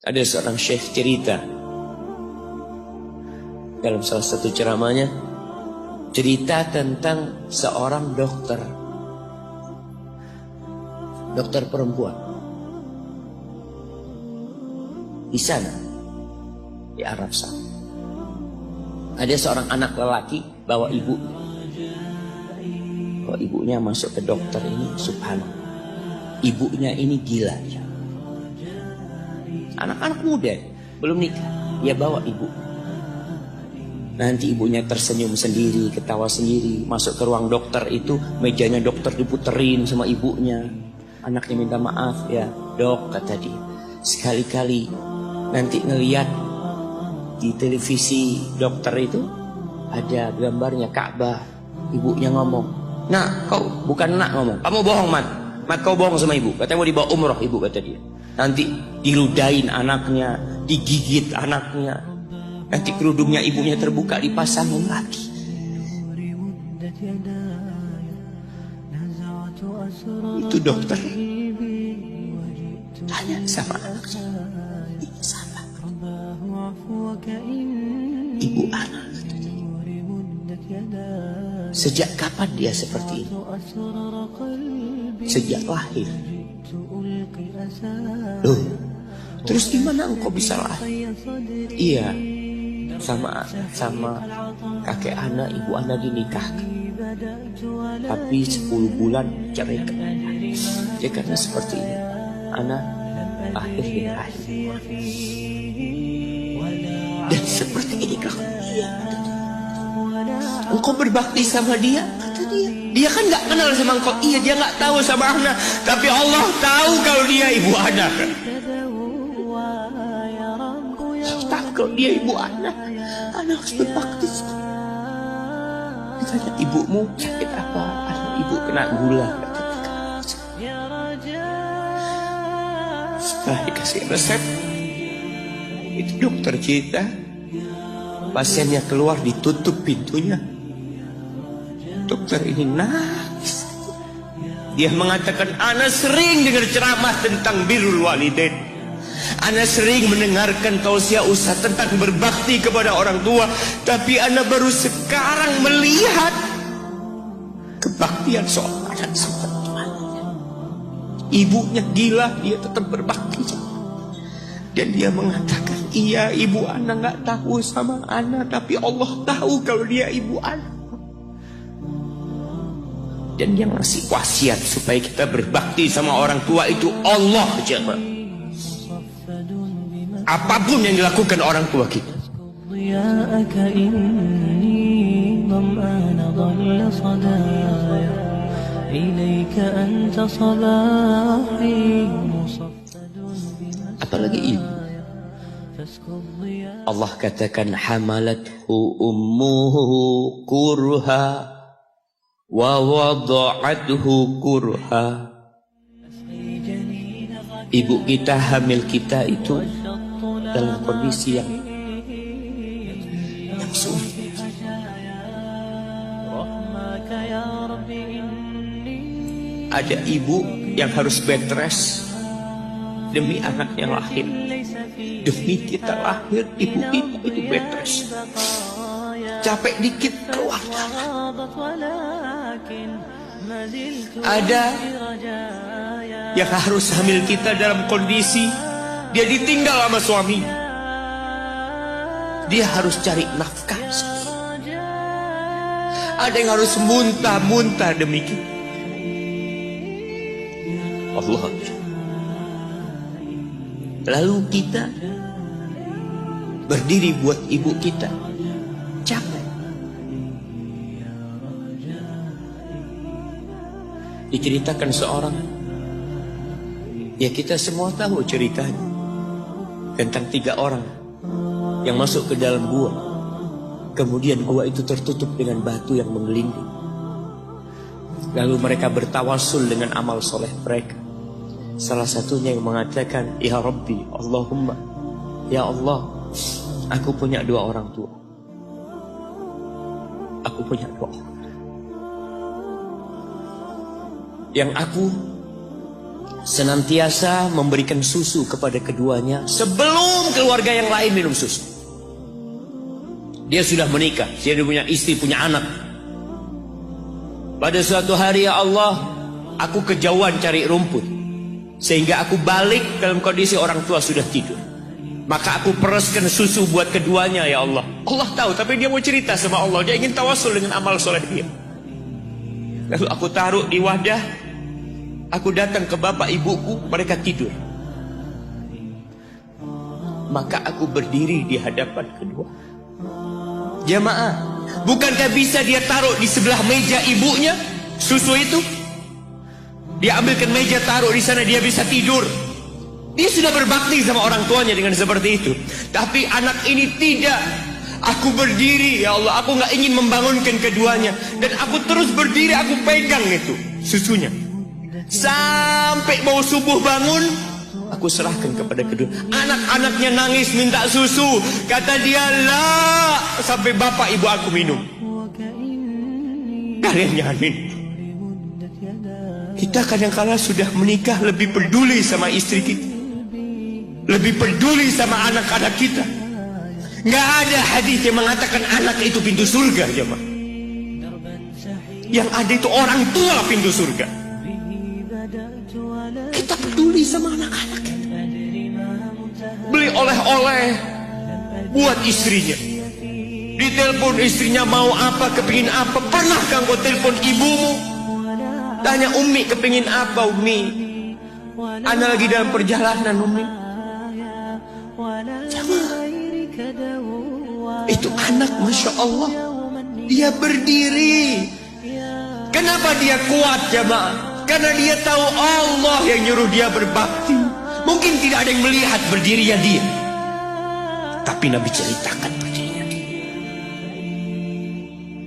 Ada seorang syekh cerita dalam salah satu ceramahnya, cerita tentang seorang dokter perempuan di sana, di Arab Saudi. Ada seorang anak lelaki bawa ibunya. Kalau ibunya masuk ke dokter ini, subhanallah, ibunya ini gila ya. Anak-anak muda belum nikah, dia bawa ibu. Nanti ibunya tersenyum sendiri, ketawa sendiri. Masuk ke ruang dokter itu, mejanya dokter diputerin sama ibunya. Anaknya minta maaf, ya dok, kata dia, sekali-kali nanti ngeliat di televisi dokter itu ada gambarnya Ka'bah. Ibunya ngomong, nak, kau bukan nak ngomong, kamu bohong mat kau bohong sama ibu. Katanya mau dibawa umroh ibu, kata dia. Nanti diludahin anaknya, digigit anaknya, nanti kerudungnya ibunya terbuka, dipasangin lagi. Itu dokter tanya sama anaknya, ini sama ibu anak, sejak kapan dia seperti ini? Sejak lahir. Loh, terus gimana engkau bisa lahir? Iya, sama kakek anak, ibu anak dinikahkan, tapi 10 bulan cerai. Ya karena seperti ini, anak lahir di rahim. Dan seperti ini kau dia. Engkau berbakti sama dia, kata dia. Dia kan nggak kenal sama engkau. Iya, dia nggak tahu sama anak, tapi Allah tahu kalau dia ibu anak. Tahu kalau dia ibu anak, anak harus berbakti. Ditanya, ibumu sakit apa? Anak ibu kena gula. Setelah dikasih resep, itu dokter cerita, pasiennya keluar, ditutup pintunya. Dokter ini nangis. Dia mengatakan, ana sering dengar ceramah tentang birrul walidain. Ana sering mendengarkan tausiah ustaz tentang berbakti kepada orang tua, tapi ana baru sekarang melihat kebaktian seorang anak sama tuannya. Ibunya gila, dia tetap berbakti. Dan dia mengatakan, iya, ibu anak nggak tahu sama anak, tapi Allah tahu kalau dia ibu anak. Dan yang ngasih wasiat supaya kita berbakti sama orang tua itu Allah aja. Apapun yang dilakukan orang tua kita. Apalagi ibu. Allah katakan, hamalathu ummuhu kurha wa wada'athu kurha. Ibu kita, hamil kita itu dalam kondisi yang sulit. Ada ibu yang harus bed rest demi anaknya lahir. Demi kita lahir, ibu kita itu bed rest. Capek dikit keluar darah. Ada yang harus hamil kita dalam kondisi dia ditinggal sama suami. Dia harus cari nafkah. Ada yang harus muntah-muntah demi kita. Allah. Lalu kita berdiri buat ibu kita, capek. Diceritakan seorang, ya kita semua tahu ceritanya, tentang 3 orang yang masuk ke dalam gua. Kemudian gua itu tertutup dengan batu yang menggelinding. Lalu mereka bertawasul dengan amal soleh mereka. Salah satunya yang mengatakan, ya Rabbi, Allahumma, ya Allah, aku punya 2 orang tua. Aku punya 2 orang. Yang aku senantiasa memberikan susu kepada keduanya sebelum keluarga yang lain minum susu. Dia sudah menikah, dia punya istri, punya anak. Pada suatu hari, ya Allah, aku kejauhan cari rumput, sehingga aku balik dalam kondisi orang tua sudah tidur. Maka aku peraskan susu buat keduanya, ya Allah. Allah tahu, tapi dia mau cerita sama Allah. Dia ingin tawasul dengan amal soleh dia. Lalu aku taruh di wadah. Aku datang ke bapak ibuku, mereka tidur. Maka aku berdiri di hadapan kedua. Jamaah, bukankah bisa dia taruh di sebelah meja ibunya susu itu? Dia ambilkan meja, taruh di sana, dia bisa tidur. Dia sudah berbakti sama orang tuanya dengan seperti itu. Tapi anak ini tidak. Aku berdiri, ya Allah, aku nggak ingin membangunkan keduanya. Dan aku terus berdiri, aku pegang itu susunya. Sampai mau subuh bangun, aku serahkan kepada kedua. Anak-anaknya nangis minta susu. Kata dia, lah, sampai bapak ibu aku minum. Kalian jangan minum. Kita kadang-kala sudah menikah lebih peduli sama istri kita, lebih peduli sama anak-anak kita. Nggak ada hadis yang mengatakan anak itu pintu surga, jemaah. Yang ada itu orang tua pintu surga. Kita peduli sama anak-anak kita. Beli oleh-oleh buat istrinya. Ditelepon istrinya mau apa, kepingin apa. Pernahkah engkau telepon ibumu? Tanya, Umi kepingin apa, Umi? Ana lagi dalam perjalanan, Umi. Jamaah, itu anak, Masya Allah, dia berdiri. Kenapa dia kuat, jamaah? Karena dia tahu Allah yang nyuruh dia berbakti. Mungkin tidak ada yang melihat berdirinya dia, tapi Nabi ceritakan berdirinya dia.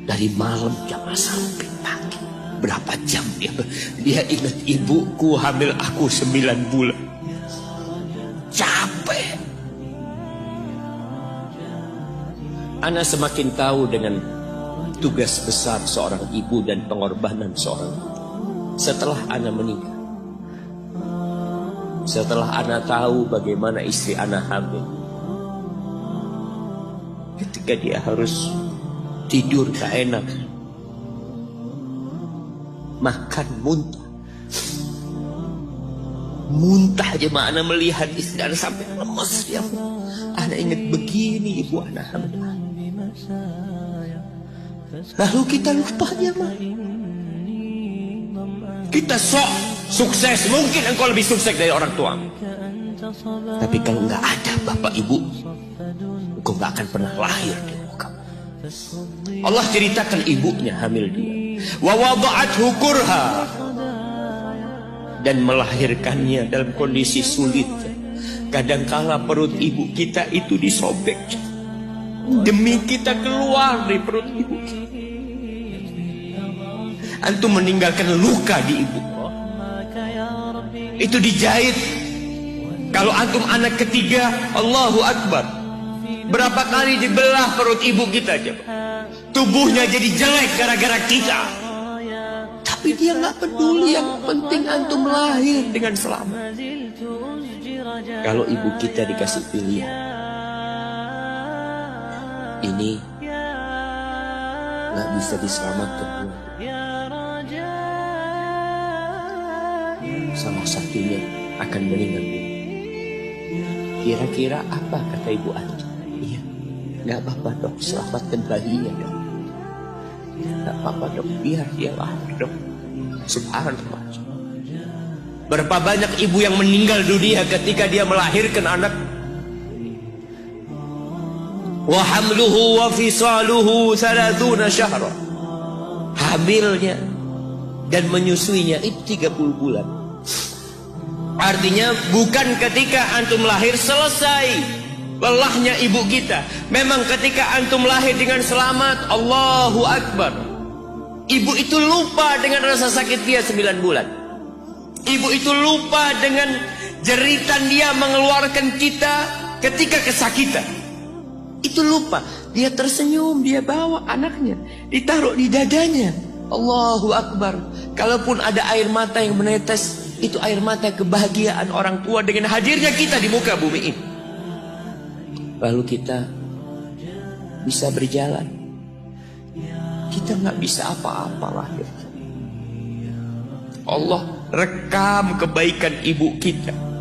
Dari malam jamaah sampai pagi, berapa jam dia ingat, ibuku hamil aku 9 bulan. Capek. Ana semakin tahu dengan tugas besar seorang ibu dan pengorbanan seorang ibu. Setelah Ana menikah, setelah Ana tahu bagaimana istri Ana hamil, ketika dia harus tidur gak enak, makan muntah, muntah aja, Ana melihat istri Ana sampai lemas dia. Ana ingat begini ibu Ana hamil. Lalu kita lupa dia, mah. Kita sok sukses, mungkin engkau lebih sukses dari orang tua. Tapi kalau nggak ada bapak ibu, engkau nggak akan pernah lahir di muka. Allah ceritakan ibunya hamil dia. Wa wada'athu kurha, dan melahirkannya dalam kondisi sulit. Kadangkala perut ibu kita itu disobek demi kita keluar dari perut ibu kita. Antum meninggalkan luka di ibu, itu dijahit. Kalau antum anak ketiga, Allahu Akbar, berapa kali dibelah perut ibu kita coba. Tubuhnya jadi jelek gara-gara kita. Tapi dia nggak peduli, yang penting antum lahir dengan selamat. Kalau ibu kita dikasih pilihan, ini nggak bisa diselamatkan, salah satunya akan meninggal. Kira-kira apa kata ibu Anja? Iya, nggak apa-apa dok, selamatkan bayinya dok. Nggak apa-apa dok, biar dia lahir dok. Subhanallah. Berapa banyak ibu yang meninggal dunia ketika dia melahirkan anak. Wa hamluhu wa fisaluhu 30 syahra. Hamilnya dan menyusuinya itu 30 bulan. Artinya bukan ketika antum lahir selesai lelahnya ibu kita. Memang ketika antum lahir dengan selamat, Allahu Akbar, ibu itu lupa dengan rasa sakit dia 9 bulan. Ibu itu lupa dengan jeritan dia mengeluarkan kita ketika kesakitan. Itu lupa. Dia tersenyum, dia bawa anaknya, ditaruh di dadanya. Allahu Akbar. Kalaupun ada air mata yang menetes, Itu air mata kebahagiaan orang tua dengan hadirnya kita di muka bumi ini. Lalu kita bisa berjalan. Kita nggak bisa apa-apa lahir. Allah rekam kebaikan ibu kita.